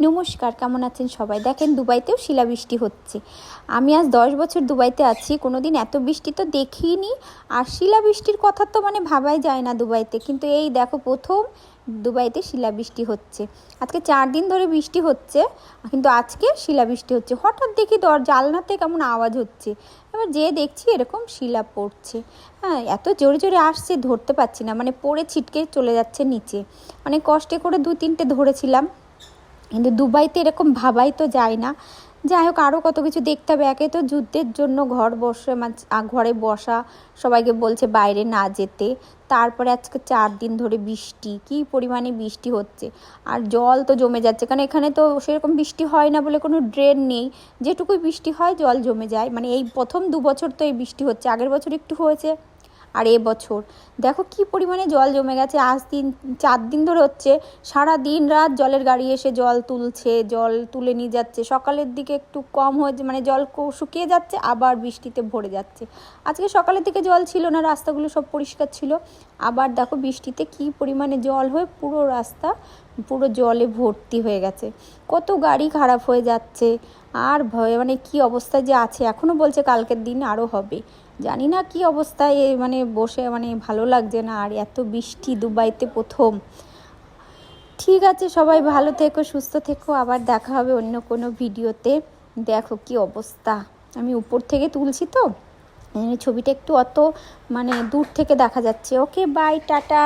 নমস্কার, কেমন আছেন সবাই? দেখেন দুবাইতেও শিলাবৃষ্টি হচ্ছে। আমি আজ 10 বছর দুবাইতে আছি, কোনোদিন এত বৃষ্টি তো দেখিনি। আর শিলাবৃষ্টির কথা তো মানে ভাবাই যায় না দুবাইতে, কিন্তু এই দেখো প্রথম দুবাইতে শিলাবৃষ্টি হচ্ছে। আজকে 4 দিন ধরে বৃষ্টি হচ্ছে, কিন্তু আজকে শিলাবৃষ্টি হচ্ছে। হঠাৎ দেখি জানলাতে কেমন আওয়াজ হচ্ছে, এবার যে দেখছি এরকম শিলা পড়ছে। হ্যাঁ, এত জোরে জোরে আসছে ধরতে পারছি না, মানে পড়ে ছিটকে চলে যাচ্ছে নিচে। মানে কষ্টে করে 2-3টে ধরেছিলাম, কিন্তু দুবাইতে এরকম ভাবাই তো যায় না। যাই হোক, আরও কত কিছু দেখতে হবে। একে তো যুদ্ধের জন্য ঘরে বসা, সবাইকে বলছে বাইরে না যেতে। তারপরে আজকে 4 দিন ধরে বৃষ্টি, কী পরিমাণে বৃষ্টি হচ্ছে। আর জল তো জমে যাচ্ছে, কারণ এখানে তো সেরকম বৃষ্টি হয় না বলে কোনো ড্রেন নেই। যেটুকুই বৃষ্টি হয় জল জমে যায়। মানে এই প্রথম 2 বছর তো এই বৃষ্টি হচ্ছে, আগের বছর একটু হয়েছে, আর এবছর দেখো কি পরিমাণে জল জমে গেছে। আজ 4 দিন ধরে হচ্ছে, সারা দিন রাত জলের গাড়ি এসে জল তুলছে, জল তুলে নিয়ে যাচ্ছে। সকালের দিকে একটু কম হয়েছে, মানে জল শুকিয়ে যাচ্ছে, আবার বৃষ্টিতে ভরে যাচ্ছে। আজকে সকালের দিকে জল ছিল না, রাস্তাগুলো সব পরিষ্কার ছিল। আবার দেখো বৃষ্টিতে কি পরিমাণে জল হয়ে পুরো রাস্তা পুরো জলে ভর্তি হয়ে গেছে। কত গাড়ি খারাপ হয়ে যাচ্ছে। আর ভয়, মানে কি অবস্থায় যে আছে, এখনও বলছে কালকের দিন আরও হবে। জানি না কি অবস্থায়, মানে বসে মানে ভালো লাগছে না। আর এত বৃষ্টি দুবাইতে প্রথম। ঠিক আছে, সবাই ভালো থেকো, সুস্থ থেকো, আবার দেখা হবে অন্য কোনো ভিডিওতে। দেখো কি অবস্থা, আমি উপর থেকে তুলছি তো ছবিটা একটু অত মানে দূর থেকে দেখা যাচ্ছে। ওকে, বাই, টাটা।